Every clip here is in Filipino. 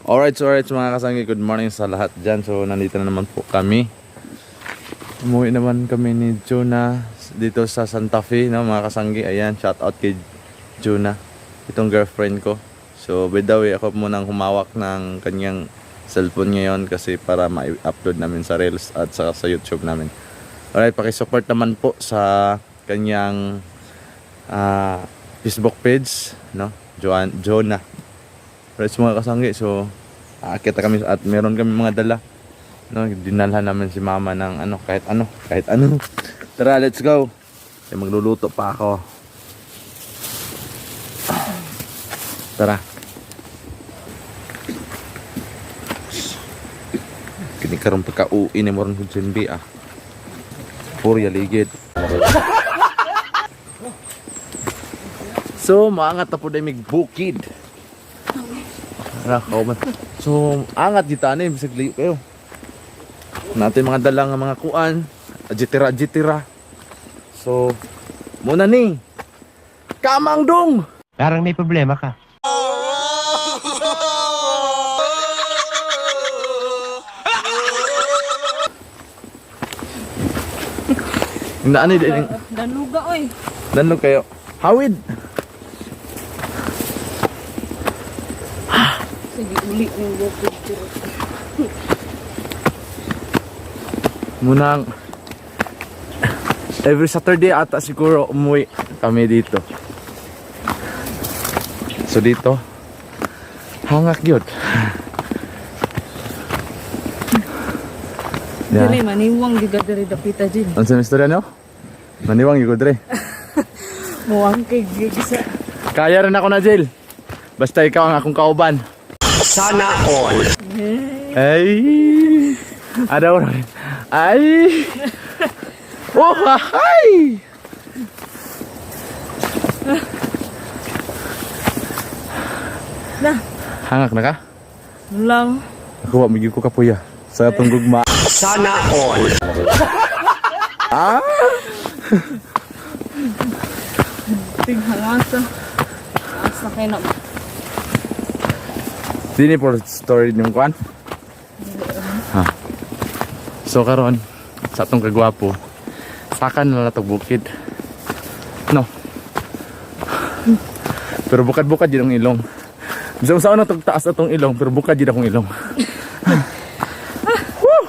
Alright mga kasanggi, good morning sa lahat dyan. So nandito na naman po kami. Umuwi naman kami ni Juna dito sa Santa Fe, no, mga kasanggi. Ayan, shout out kay Juna, itong girlfriend ko. So by the way, ako munang humawak ng kanyang cellphone ngayon kasi para ma-upload namin sa Reels at sa YouTube namin. Alright, pakisupport naman po sa kanyang Facebook page, no, Jona. Alright mga kasanggi, so aakit kami at meron kami mga dala, no, dinalhan namin si mama ng kahit ano. Tara, let's go. Ay, magluluto pa ako. Tara. Kini karon pagka-uwi ni moron ko dyan Purya ligid. So maangat na po dahil may bukid. So angat dito bisag liyo kayo. Natin mga dalang mga kuan, jitira. So muna ni Kamang Dong. Parang may problema ka. Hindi din. Danuga oy. Danlog kayo. Hawid. Sige, uli yung bukid. Munang every Saturday ata siguro umuwi kami dito. So dito hangak yun. Dili maniwang juga diri dapita din. Ang semestorya nyo? Maniwang yung dre. Muwang kay gigisa. Kaya rin ako na jail. Basta ikaw ang akong kauban. Sana all. Ay. Ada orang. Ay. Oh, ay. Nah, Hangak na ka? lang. Ako migi ko kapuya sa atong gugma. Sana all. Ah. Tinghangasa. Asa kay na. Dini for story yung kwan. Ha. So karon sa atong kagwapo, sakan na natog bukid. No. Pero bukad-bukad din ang ilong. Bisa sa una tog taas atong ilong, pero bukad din akong ilong. Woo!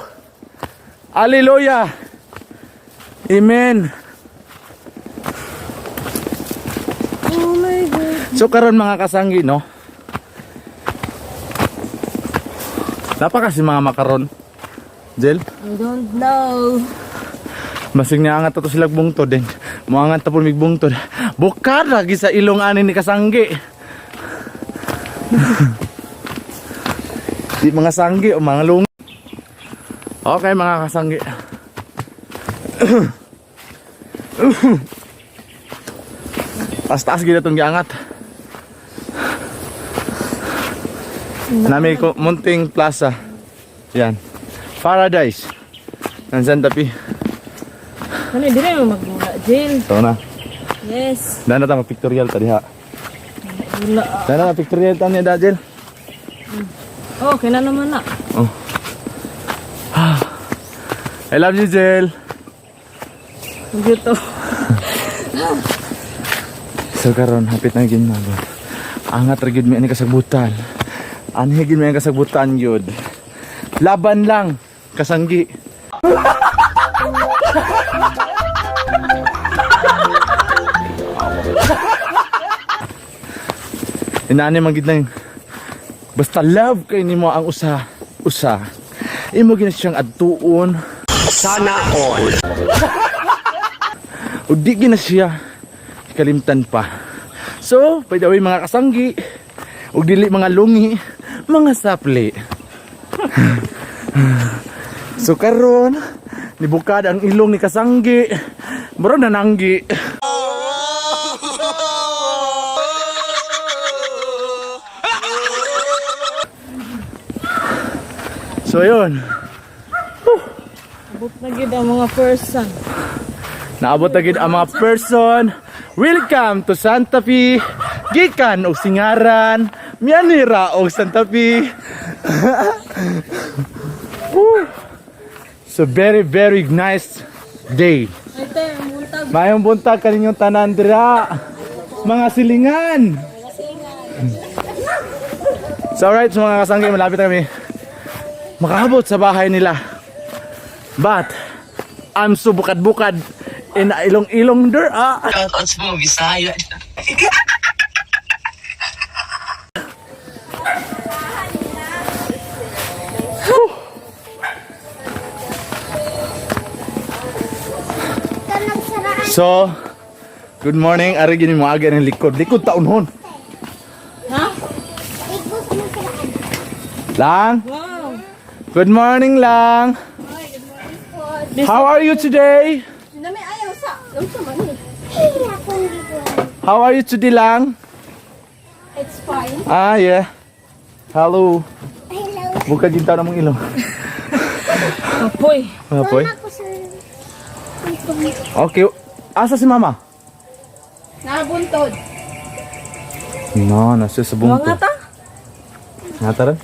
Hallelujah. Amen. Oh my God. So karon mga kasanggi, no. Napa kasi mga makaron? Jel? I don't know. Masing niangat to sila bungtod din. Muangat ta pud mig bungtod. Bukad lagi sa ilong ani ni kasanggi. Di mga sanggi o mga lungi. Okay mga kasanggi. Taas-taas gila itong giangat. Nami ko Munting Plaza. Yan. Paradise. Nandiyan tapi. Ano dire mo magmula jail? Ito na. Yes. Dana ta pictorial ta diha. Wala. Dana ta pictorial ta ni Dajel. Oh, kina naman na. Oh. I love you, Jel. Dito. So karon hapit na gid na. Angat ra gid mi ani kasagbutan. Anhi gid mi ang kasagbutan gyud. Laban lang kasanggi. Inani man gid lang. Basta love kay nimo ang usa. Imo gina siyang adtuon. Sana all. O di gina siya kalimtan pa. So, by the way mga kasanggi, ug dili mga lungi, mga sapli. So karon nibukad ang ilong ni kasanggi. Mura nananggi. So yun. Abot na gid ang mga person. Naabot na gid ang mga person. Welcome to Santa Fe. Gikan og Singaran, Mianira og Santa Fe. Woo. So very very nice day. Ay, te, ang buntag. Mayong buntag kaninyong tanan dira. Mga silingan. So alright, so mga kasanggi, malapit na kami makaabot sa bahay nila. But I'm so bukad-bukad in ilong-ilong der. Shoutout sa mga Bisaya. So, good morning. Ari gini mo aga ng likod. Likod taon hon. Ha? Lang. Wow. Good morning, Lang. How are you today? Sinami ayaw sa. Ang sama ni. How are you today, Lang? It's fine. Ah, yeah. Hello. Buka ginta na mong ilong. Kapoy. Apoy. Okay. Asa si Mama? Nabuntod. No, nasa sa bungto. Mga ta? Ngata rin?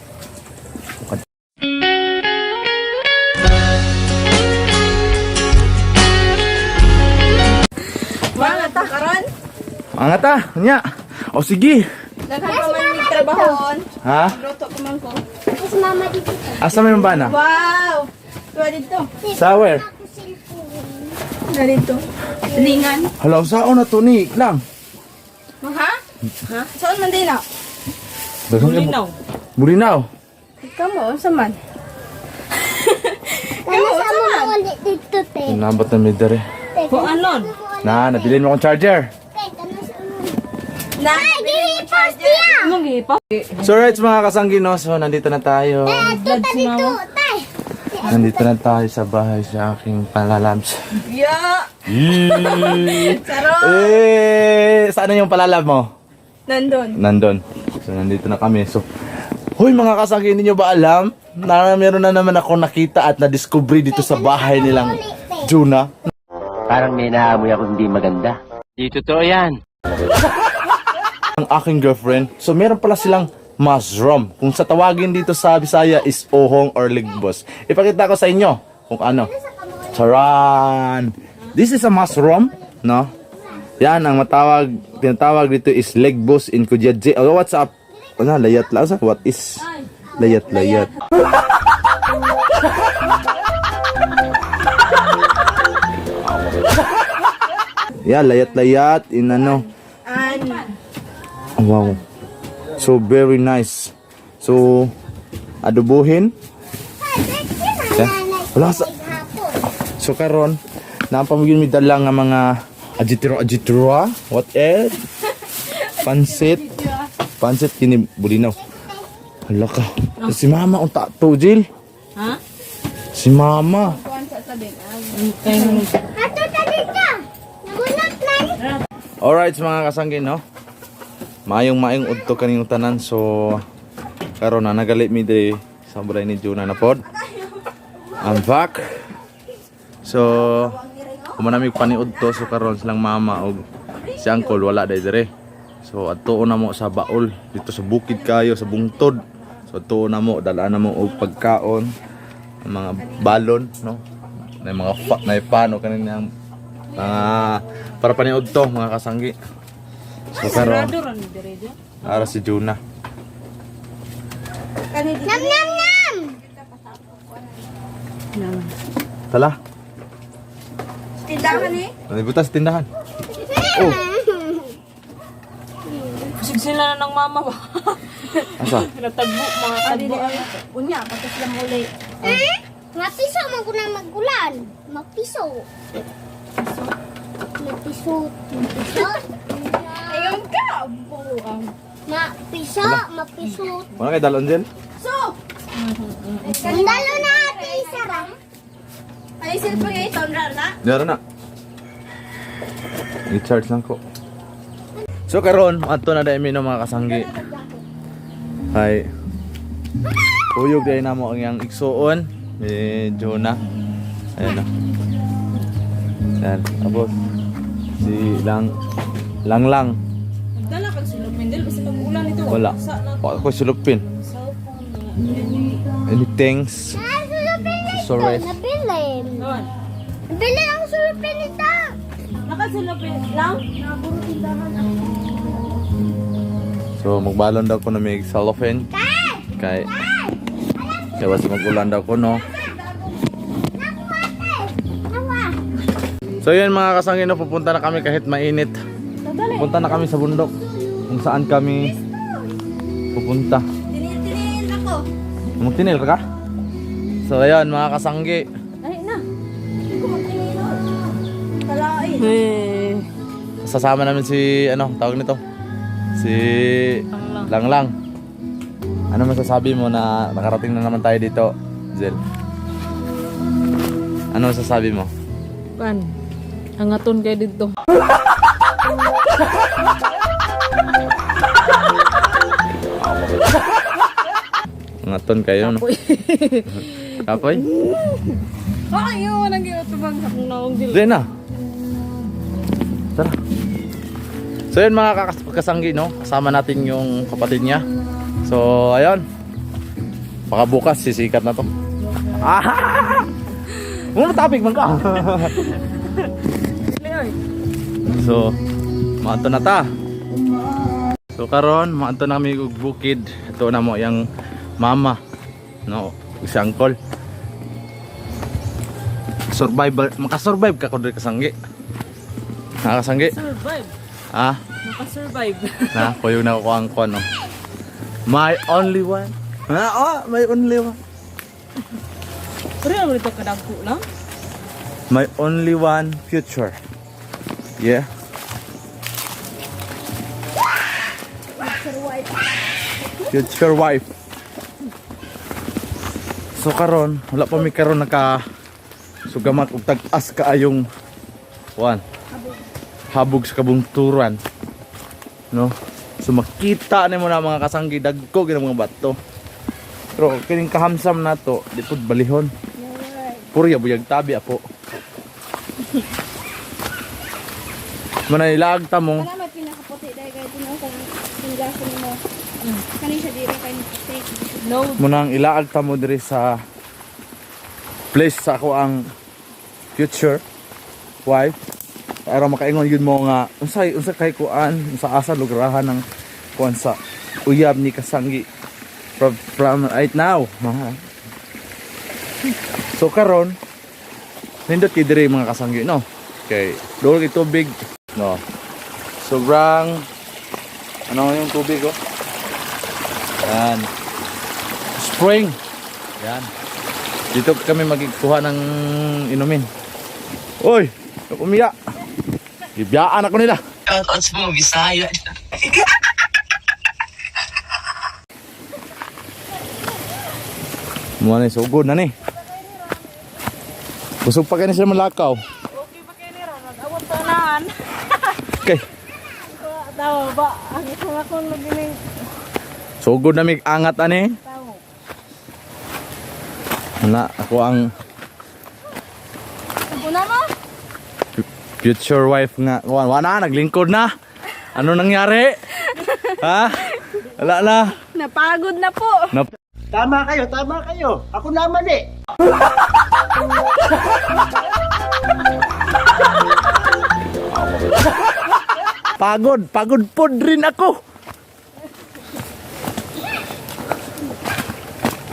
Mga ta karon? Angata, nya. O sige. Daghan pa man ni trabahon. Ha? Luto ko man ko. Mas mama dito. Asa may bana? Wow. Tuwa dito. Sa where? Ako cellphone. Na dito. Lingan. Hala, saan na to ni? Lang. Ha? Ha? Saan man din na? Bulinaw. Bulinaw. Ikaw mo, saan man? Kaya sa mga ulit dito, te. Inabot na may dere. Kung anon? Na, nabilin mo akong charger. Kaya kano sa mga. Na, First niya! Anong gipa? So right mga kasanggi, no? So nandito na tayo. Ito ta dito, tay. Nandito na tayo sa bahay sa aking palalabs. Yeah. Saro. Saan na yung palalab mo? Nandun. Nandun. So nandito na kami. So, hoy mga kasanggi, hindi nyo ba alam na meron na naman ako nakita at na-discovery dito sa bahay nilang Juna? Parang may naamoy ako hindi maganda. Di totoo yan. Ang aking girlfriend. So meron pala silang mushroom. Kung sa tawagin dito sa Bisaya is ohong or ligbos. Ipakita ko sa inyo kung ano. Charan! This is a mushroom, no? Yan ang tinatawag dito is ligbos in Kudyadji. Oh, what's up? Ano, layat lang sa? What is layat? Yeah, layat in ano. Wow. So very nice. So adobohin. Okay. Wala sa. So karon napamigin mi dala nga mga ajitro. What else? Pansit kini bulinaw. Hala ka. Si Mama unta to, Jill. Ha? Si Mama. Ato ta dito. Nagunat man. Alright mga kasangkin, no? Maayong udto kaning tanan. So karon na nagali mi diri sa balay ni Juna na pod. I'm back. So kumanami paniudto so karon silang mama og si uncle wala dai dire. So adto na mo sa baol dito sa bukid kayo sa bungtod. So adto na mo dala na mo og pagkaon, ang mga balon, no? Na mga na pano kaning para paniudto mga kasanggi. So karon ara si Juna. Nam nam nam. Tala. Tindahan eh. Nalibutan sa tindahan. Oh, Sigsin na ng mama ba? asa? Natagbo, mga tagbo. Unya, pagkas lang uli. Mapiso man ko na magulan. Mapiso. Mapiso. Ayun ka! Buang. Mapiso. Wala kay dalon din? Ang dalo na ate Sarah. Ay, cellphone ngayon, tondra na. Dara na. I-charge lang ko. So karon adto na dai mi no mga kasanggi. Hay. Uyog dai na mo ang iyang igsuon ni Juna. Ayan na. Yan, tapos si lang. Dala kang silupin, dil kasi pag ulan ito. Wala. Sa na Ako silupin. cellphone na. anything. Ah, sulupin nito. Sorry. Nabilin. Doon. Nabilin ang sulupin nito. Nakasulupin lang? Naburo tindahan ako. So magbalon daw ko na may cellophane. Kay was magulan daw ko no. So yun mga kasanggi no, pupunta na kami kahit mainit. Pupunta na kami sa bundok. Kung saan kami pupunta. Tinil ako. Magtinil ka? So ayun mga kasanggi. Ay na. Hindi ko magtinil. Kalain. Sasama namin si ano, tawag nito. Si Langlang. Ano masasabi mo na nakarating na naman tayo dito, Zel? Ano masasabi mo? Pan. Hangaton kayo dito. Ngaton kayo, no? Kapoy? Ay, yun. Walang ginatubang sa kong naong dil. Diyan na. Tara. So yun mga kasanggi, no? Kasama natin yung kapatid niya. So, ayun. Baka bukas sisikat na to. Ah! Muna topic man ka. So, maanto na ta. So karon, maanto na mi og bukid. Ito na mo yang mama. No, si uncle. Survival, makasurvive ka kun kasanggi. Nakasanggi? Survive. Ah, Nakasurvive. na kuyo na ko ang kon, no. My only one. Ah, oh, my only one. Pero ano ito kadagko lang? My only one future. Yeah. Future wife. So karon, wala pa mi karon naka sugamat ug tag-as kaayong one. Habog sa kabungturan. No? So makita nimo na mga kasanggi dagko gid mga bato. Pero kining kahamsam na to, di pud balihon. Purya buyag tabi apo. Manailag ta mo. Wala may pinakaputi dahil kahit tinasang tinggasan mo. Kani siya diri kay ni puti. No. Munang ilaag ta mo diri sa place sa ako ang future wife. Para makaingon yun mo nga unsa kay kuan, unsa asa lugrahan ng kuan sa uyab ni kasanggi from right now. So karon nindot kay diri mga kasanggi, no. Okay, dol kay tubig, no. Sobrang ano yung tubig, oh. Yan. Spring. Yan. Dito kami magkuha ng inumin. Oy, umiya. Ibiyaan ako nila. Shoutout sa mga Bisaya. Muna ni sugod na ni. Busog pa kayo sila malakaw. Okay pa kayo nila. Nag-awat tanahan. Okay. Tawa ba? Ang isang akong lagining Sugod na mig angat ani. tao. Na ako ang Una mo? future wife nga. Wala naglingkod na. Ano nangyari? Ha? Wala na. Napagod na po. Tama kayo. Ako naman eh. Pagod pod rin ako.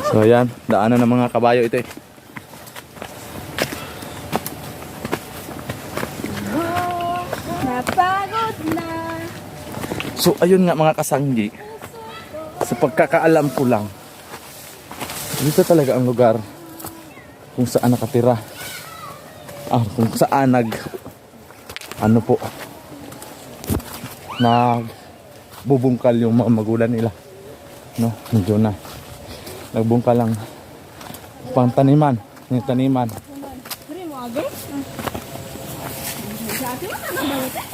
So yan, daanan ng mga kabayo ito eh. Napagod na. So ayun nga mga kasanggi. Sa pagkakaalam ko lang, dito talaga ang lugar kung saan nakatira. Kung saan ano po, nagbubungkal yung mga magulang nila. No, medyo na nagbungkal lang pang taniman, yung taniman. Pwede mo agi? Sa akin mo na nabalit eh.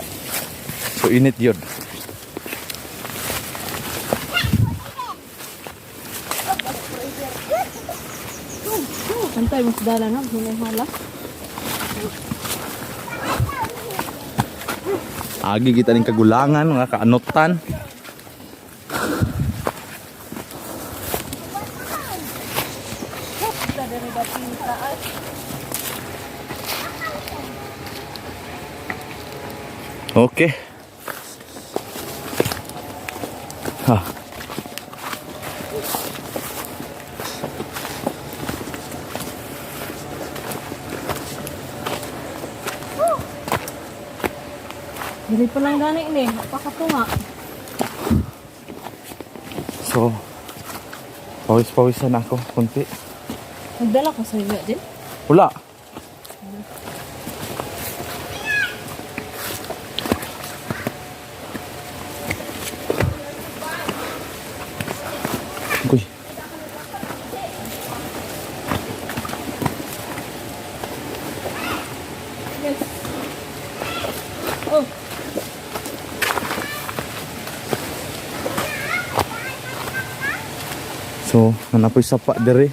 So init yun. Antay mo sa dala na. Hinay hala. Agi kita ning kagulangan, mga kaanutan. Okay. Ha. Dili pa lang gani ni, napakatunga. So, pawis-pawisan ako kunti. Nagdala ko sa iyo din. Wala. Uy. Yes. Oh. So, nanapoy sapa dere.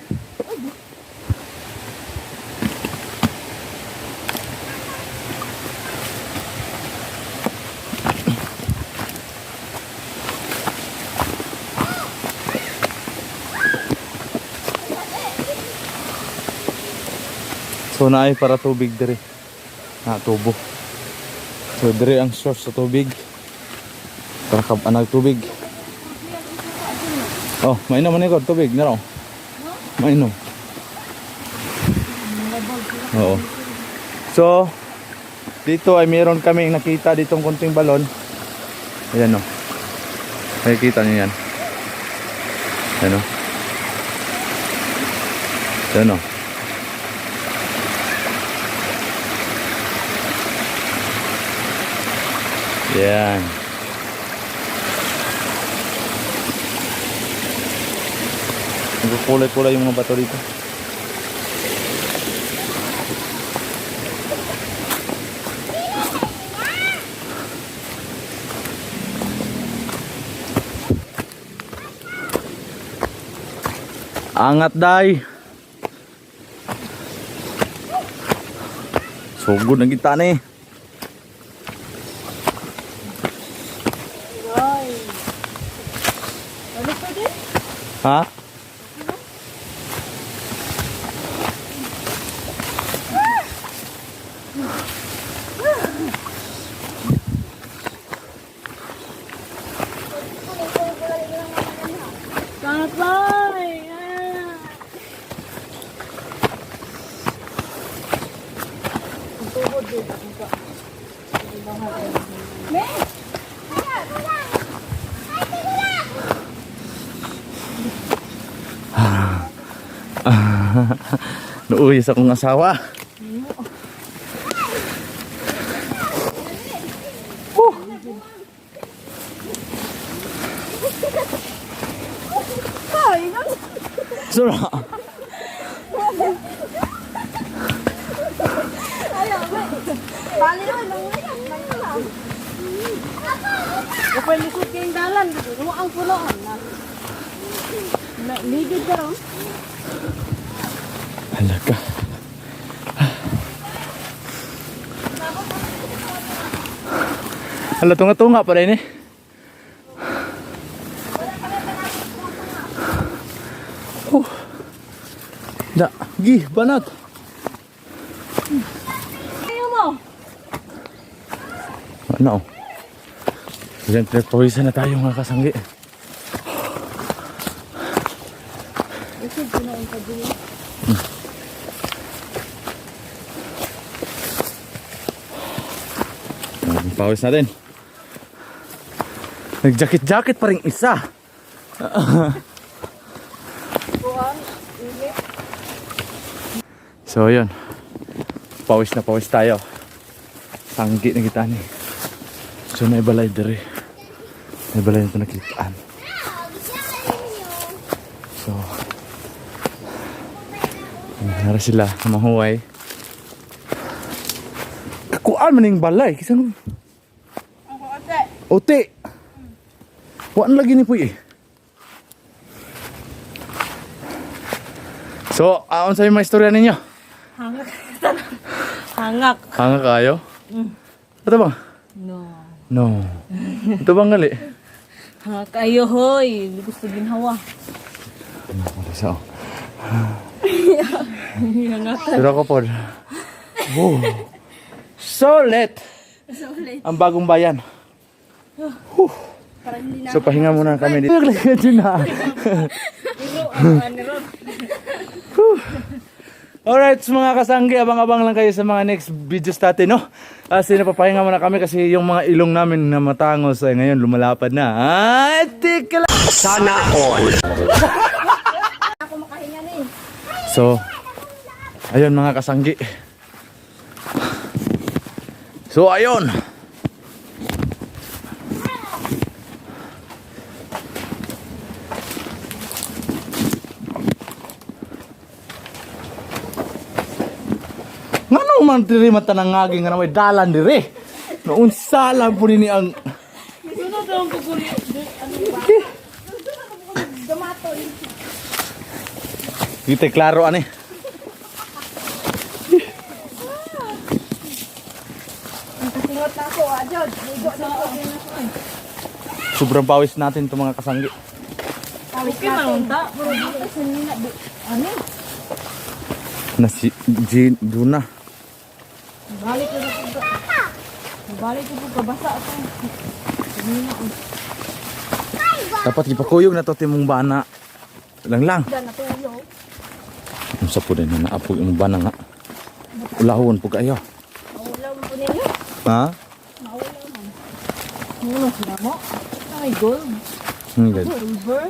So naay para tubig dere. Na tubo. So dere ang source sa tubig. Para anag tubig. Oh, mainom man ikaw tubig na raw. Mainom. Oo. So dito ay meron kaming nakita ditong konting balon. Ayan o. Nakikita niyo yan. Ayan o. Ayan o. Yan. Nagkulay-kulay yung mga bato dito. Angat day. Sugod na kita ni. Ano pa din? Ha? Tatay! Nuuyos akong asawa. Sura. Bali naman, lang. Kapag likod kayong dalan, ano ang puloan na? Ligid ka rin. Halaga. Hala, tunga-tunga pa rin eh. Oh. Da, gi, banat. Ayaw mo! Ano? Diyan, pinagpawisan na tayo mga kasanggi. Isip ko na ang kabili. Pawis natin. Nag-jacket-jacket pa rin isa. So yun. Pawis na pawis tayo. Sanggi na kita ni. So naibalay dere. Naibalay na ito nakitaan. So nara sila mahuway. Kakuan man yung balay. Kisang Ote. Waan lagi ni Puy eh. So, aon sa yung mga istorya ninyo? Hangak. Hangak. Hangak kayo? Ito ba? No. No. Ito bang gali? Hangak kayo, hoy. Gusto ginhawa. So, Hangak. sira ko po. Oh. Solid. ang bagong bayan. Parang hindi na. So pahinga muna kami dito. Alright, so mga kasanggi, abang-abang lang kayo sa mga next videos natin, no? Kasi napapahinga muna kami kasi yung mga ilong namin na matangos ay ngayon lumalapad na. Ay, tika lang! Ako makahinga na eh. So, ayun mga kasanggi. So, ayun. Nga man diri mata ng ngaging nga na may dalan diri. Noon salam po nini ang kita klaro ani. Kasingot na ako, Jod. Ligo na ako. Sobrang pawis natin itong mga kasanggi. Tawis natin. Ano? Na si Jean Duna. Balik ko na po. Balik ko po. Kabasa ako. Dapat ipakuyog na to timong bana. Lang. Diyan na tuyo. Ang sapo din na naapog yung bana nga. Ulahon po kayo. Maulaw mo po ninyo. Ha? Maulaw mo. Ano sila mo? Ay, gold. Good. Silver.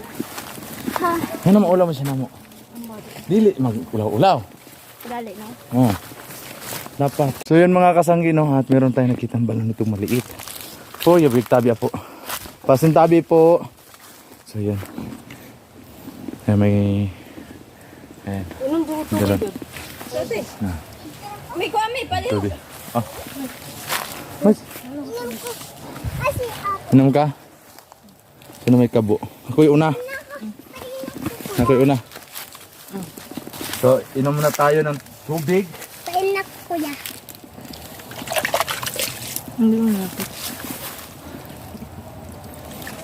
Ano maulaw mo siya na mo? Dili mag-ulaw-ulaw. Dali, no? Oh. Dapat. So yun mga kasanggi, no? At meron tayong nakitang balon nitong maliit. Po, yabig tabi po. Pasintabi po. So yun. Ay, may... Ayan. Unong buto ko Ganun. yun. Dati. May kwami, pali. Tabi. Ah. Mas. Inom ka? Sino may kabo? Ako'y una. Ako'y una. So, inom na tayo ng tubig. Painak, kuya. Hindi mo natin.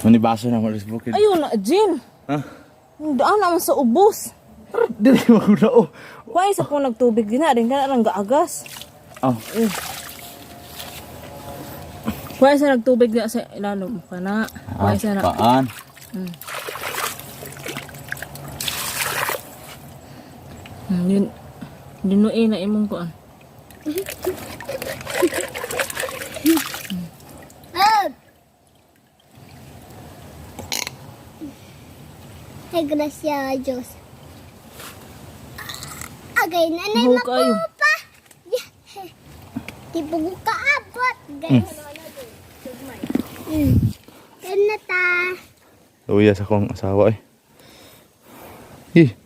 Manibaso na malis bukid. Ayun na, Jin. Ha? Daan naman sa ubos. Dili magulao. Why sa po nagtubig din na? Rin ka na lang gaagas. Oh. Why sa nagtubig na sa ilalom ka na? Why sa na? Paan? Yun. Dinuin na imong ko. Ay, gracia, Diyos. Agay, nanay Mahal kayo. mapupa. Di po ko kaabot, guys. Yan na ta. Luya sa kong asawa eh. Hi.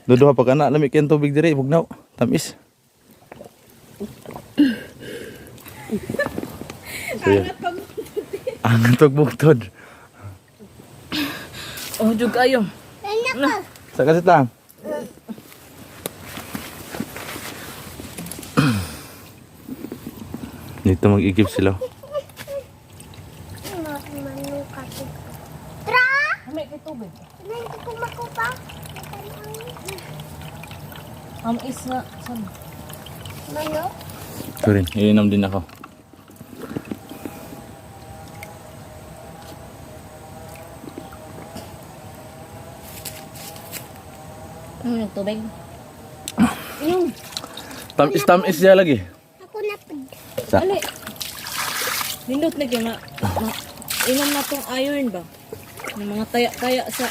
Dodo pag anak lamig kayong tubig dire bugnaw. Tamis. So, yan. Angat pag bugtod. Oh, jug ayo. Yan na ko. Sa kasita. Dito mag-igip sila. Tra! May kay tubig. Nanay ko makupa. Is na. Saan? Manok? Ito rin, iinom din ako. Tubig. Tamis siya lagi. Ako na po. Sa, Ali. Nindot na kayo na. Inom na tong iron ba? Yung mga taya-taya sa...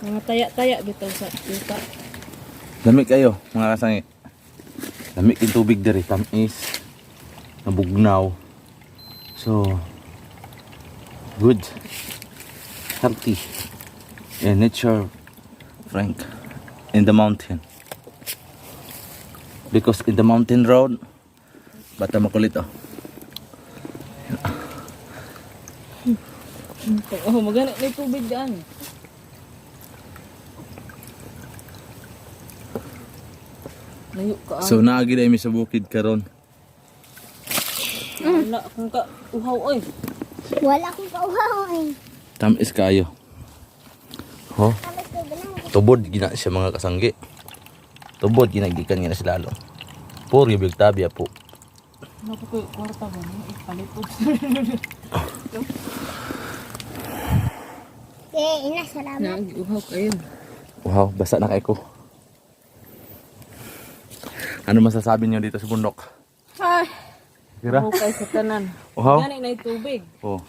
Mga taya-taya dito sa yuta. lamig kayo, mga kasangi. Lamig yung tubig dari, tamis. Nabugnaw. So, good. Healthy. And nature, frank. In the mountain. Because in the mountain road, bata makulit oh. Oh, magana may tubig daan. Layo ka. So naagi dahil sa bukid karon. Wala kung ka uhaw oy. Wala akong pauhaw. Tamis kayo. Oh, tubod gina siya mga kasanggi. Tubod ginagikan nga na sila lalo. Puri big tabya po. Ano ko kayo, kwarta ba? Ipalit po. Ina, salamat. Nag-uhaw kayo. Wow, basa na kayo ko. Ano masasabi niyo dito sa bundok? Ay, Kira? uhaw kayo sa tanan. Uhaw? Gani na yung tubig. Oh.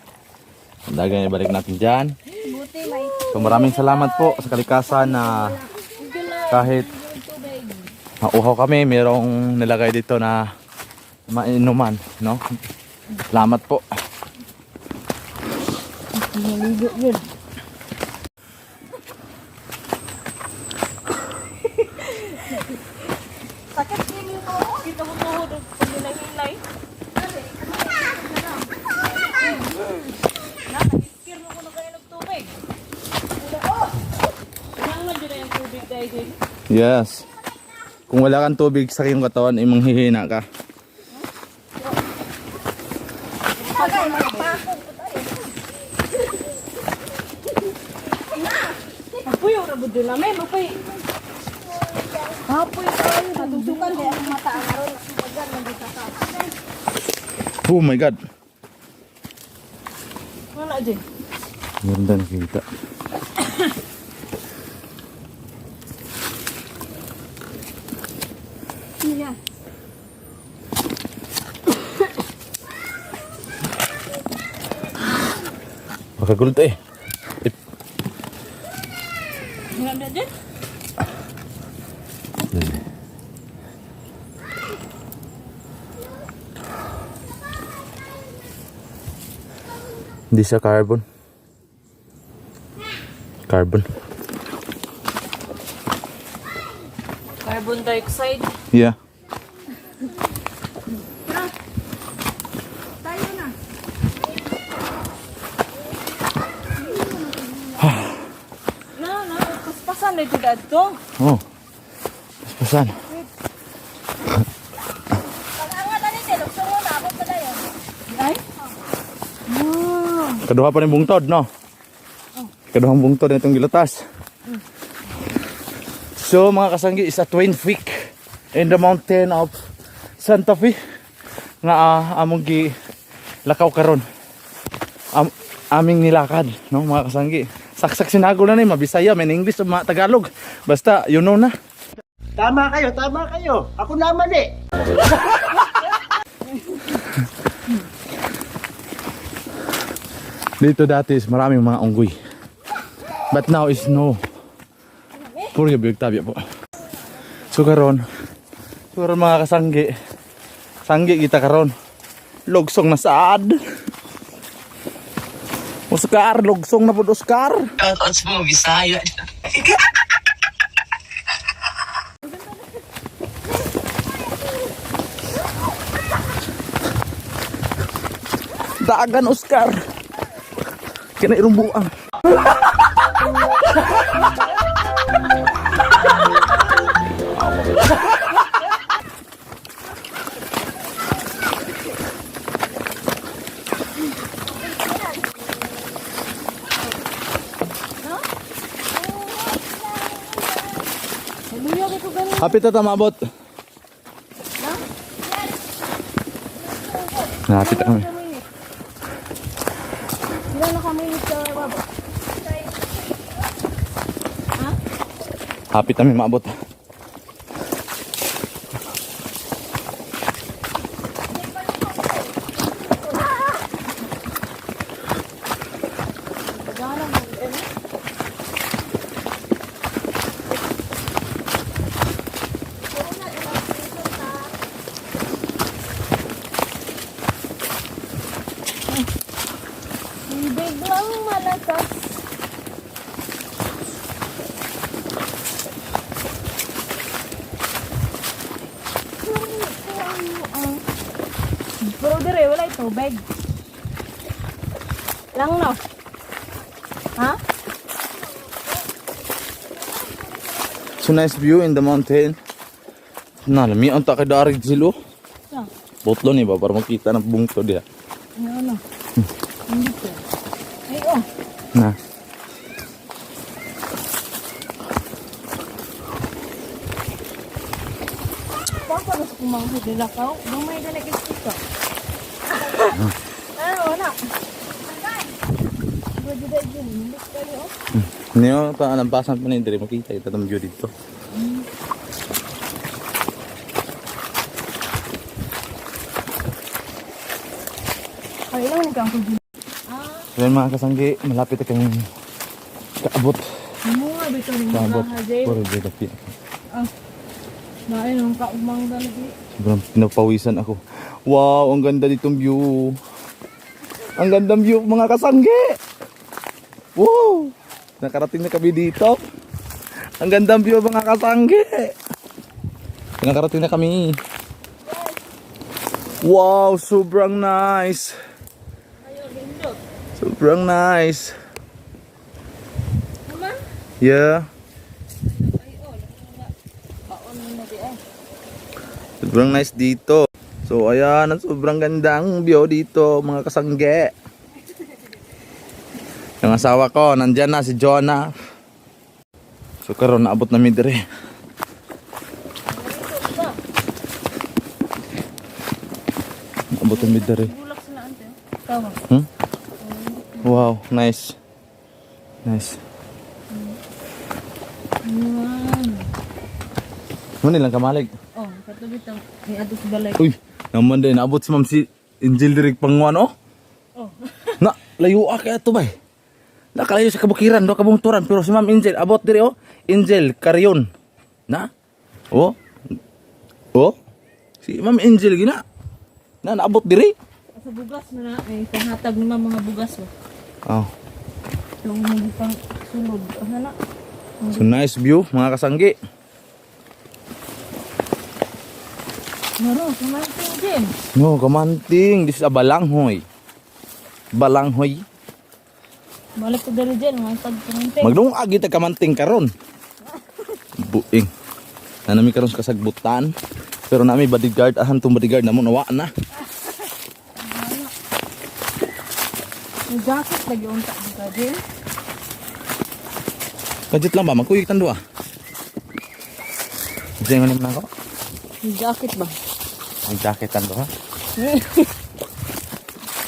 Ang dagan ibalik natin dyan. Buti may So maraming salamat po sa kalikasan na kahit mauhaw kami, mayroong nilagay dito na mainuman, no? Salamat po. Naligo yun. Sakit din yung tuhod. Kita mo tuhod. Pag nilay-nilay. Nakakikir mo ko na kayo ng tubig. Ilang na dyan yung tubig tayo din. Yes. Kung wala kang tubig sa iyong katawan, ay manghihina ka. Apoy, ang rabod din namin. Apoy. Apoy tayo. Natutukan kaya ang mata ang aron. Agad nandito ka. Oh my God. Wala dyan. Ganda nakita. niya. Makagulot eh. Wala na dyan. Hindi siya carbon. Carbon. Carbon dioxide. Yeah. Tayo na. Na, paspasan na dito to. Oh. Paspasan. Pag-angat ani te, lukso mo na abot pa tayo. Ay? Kaduha pa rin bungtod, no? Kaduhang bungtod na itong gilatas. So, mga kasanggi, is a twin peak in the mountain of Santa Fe nga among gi lakaw karon. Aming nilakad, no, mga kasanggi. Saksak sinago na ni mabisaya, men English o mga Tagalog. Basta, you know na. Tama kayo, tama kayo. Ako naman eh. Dito dati is maraming mga unggoy. But now is no. Puro yung tabi po. So karon mga kasanggi. Sanggi kita karon. Logsong na saad. Oscar, logsong na po Oscar. Tapos mo, Bisaya. Dagan Oscar. Kena irumbuang. Hapit na tamabot. Hapit na kami. Sila na kami sa baba. Hapit kami maabot. Biglang malakas. Pero dire, wala ito, tubig. Lang no? Ha? So nice view in the mountain. Nalami ang takadarig silo. Sa? Botlo ni ba para makita ng bungtod dia. Ano? Hindi ko. Ay, oh. Na. Papa, Umangkod nila ka. Gamay ka nag-isip ka. Ano, wala. Pwede na yun. Milis kayo. Niyo, nampasan pa na yung dire. Makita ito itong view dito. Ay, ilang nagkangkod dito. Ayan mga kasanggi, malapit na kami kaabot. Mga bito rin Kaabot. mga hajay. Puro dito. Nain, ang kaumang dalagi. Sobrang pinapawisan ako. Wow, ang ganda ditong view. Ang gandang view mga kasanggi. Wow! Nakarating na kami dito. Ang gandang view mga kasanggi. Nakarating na kami. Wow, sobrang nice. Sobrang nice. Naman? Yeah. Baon mo na di ay. Sobrang nice dito. So ayan, ang sobrang gandang view dito mga kasangge. Yung asawa ko, nandyan na si Jonah. So karon naabot na mi dire. Naabot na mi dire. Bulak sila ante. Kawa. Wow, nice. Nice. Muna lang kamalig. Oh, katubit ang ni adto sa balay. Uy, naman din, naabot si Ma'am si Angel Direk Panguan, oh. Oh. Na, layo kaya ito ba eh. Nakalayo sa kabukiran, do kabungturan, pero si Ma'am Angel, abot diri oh. Angel, Karyon. Na? Oh. Oh. Si Ma'am Angel, gina. Na, naabot diri. Sa bugas na ay panghatag ni mga bugas oh. Oh. Yung mga pang sulod. Ano na? So nice view, mga kasanggi. Maro, kumanting din. No, kamanting. This is a balanghoy. Balanghoy. Balik ko dali dyan, mga tag kumanting. Magdungag ita kamanting karon. Buing. Na nami karon sa kasagbutan. Pero nami bodyguard, ahan tong bodyguard namo nawa na. Yung jacket lagi unta ka din. Budget lang ba? Magkuyik tando ah. Gusto nga naman ako. Yung jacket ba? Ang jacket tando ha.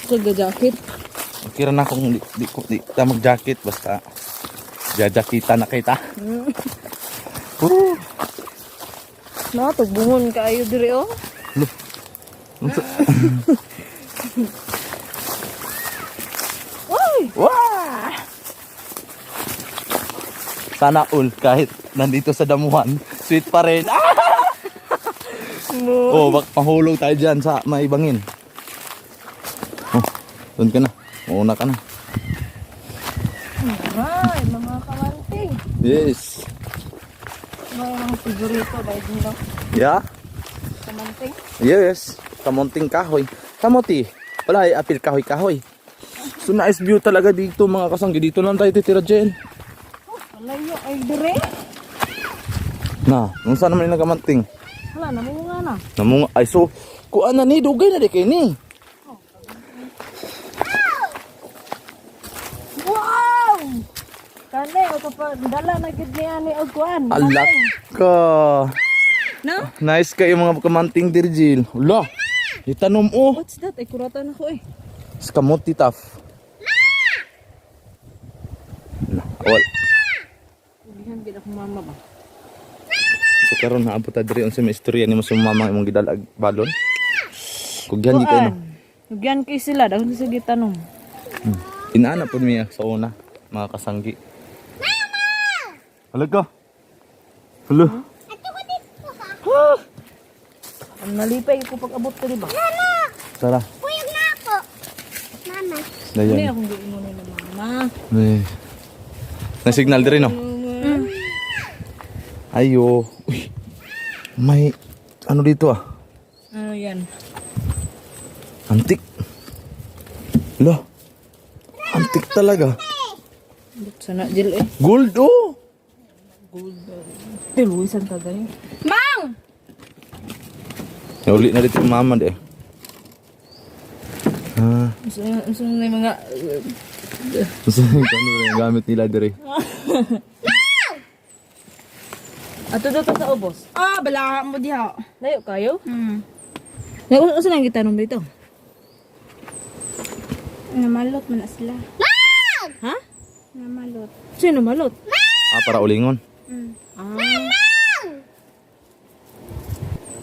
Kaya jacket. Okay na akong di ta mag-jacket basta jajakita na kita. Tugbungon kayo diri oh. Uy! Wah! Sana all kahit nandito sa damuhan, sweet pa rin. Ah! Oh, bak mahulog tayo dyan sa maibangin. Oh, doon ka na. Mauna ka na. Ay, mga kamanting. Yes. Mga favorito dahil dito. Yeah? Kamanting. Yes. Kamunting kahoy. Kamuti. Wala ay apil kahoy-kahoy. So nice view talaga dito mga kasanggi. Dito lang tayo titira dyan. Malayo ay dire. Na, nung saan naman yung nagamanting? Wala, namunga na. Namunga. Ay so, kuan na ni, dugay na di kayo ni. Wow! Kani, o kapag dala na gid niya ni Ogwan. Alak ka. No? Nice kayo mga kamanting dirjil. Ula, itanom oh. What's that? Ay, kuratan ako eh. Skamuti taf. Na, awal. Ulihan gid ako mama ba? So karon naabot ta diri unsa may istorya ni mo sa mama imong gidalag balon. Kugyan di kayo no. Ugyan kay sila daw sa gitanong. Inaana po niya sa una, mga kasanggi. Mama! Ka? Hello? Ang nalipay ko pag abot ko di ba? Tara. Puyog na ako. Mama. Hindi Dayan. akong gawin mo na mama. Na signal diri no. Ayo. Uy. May ano dito ah? Ano yan? Antik. Lo. Antik talaga. Sana jil eh. Gold oh. Tiluisan ka gani. Mang! Nauli na dito yung mama de. Ah, Gusto na yung mga... gusto nyo yung gamit nila dire. Ato dito sa ubos. Ah, bala mo diha. Layo kayo? Hmm. Usa lang kita nung dito. Namalot man na sila. Ha? Namalot. Sino malot? Para ulingon. Ah.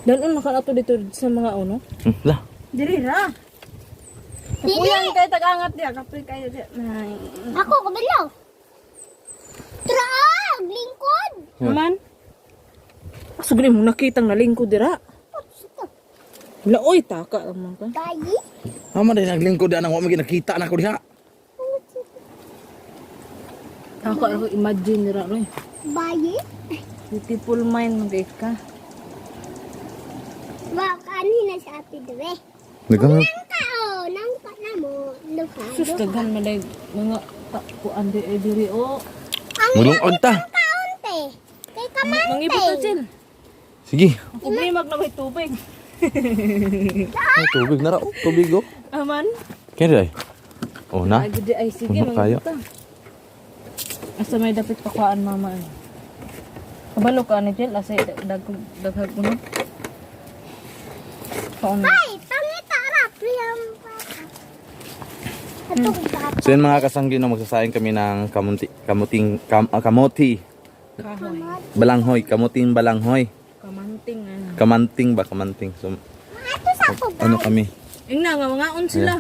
Danon na ka ato dito sa mga uno. Lah. Diri ra. Kapuyang kay tag-angat diha, kapoy kayo diha. Ay. Ako, kabalaw. Trag! Lingkod! Naman. Sugri mo nakitang nalingkod dira. Laoy taka naman ka. Bayi? Mama din naglingkod na wa magin nakita na ko diha. Ako imagine dira ro. Bayi? Beautiful mind magay ka. Kanina sa ati dire. Nagamit. Nangka o, nangka na mo. Luka. Sus daghan malay mga kuan di diri o. Mulungod ta. Kaunti. Kay kamay. Mangibot ta Jill. Sige. Ako mag na may tubig. Ay, tubig na ra. Tubig oh. Aman. Kaya dai. Oh na. Ay gudi ay sige Ano kayo? mangibot ta. Asa may dapat pakuan mama. Kabalo ka ni Jill asa daghag kuno. Kaon. Ay, pangita ra. Priyam papa. Atong papa. So yun mga kasanggi, no, magsasayang kami ng kamuti. Kahoy. Balanghoy. Kamuting balanghoy. Kamanting ano. Kamanting ba? Kamanting. So, Ato sa ako. ano kami? Ingna nga mga on sila.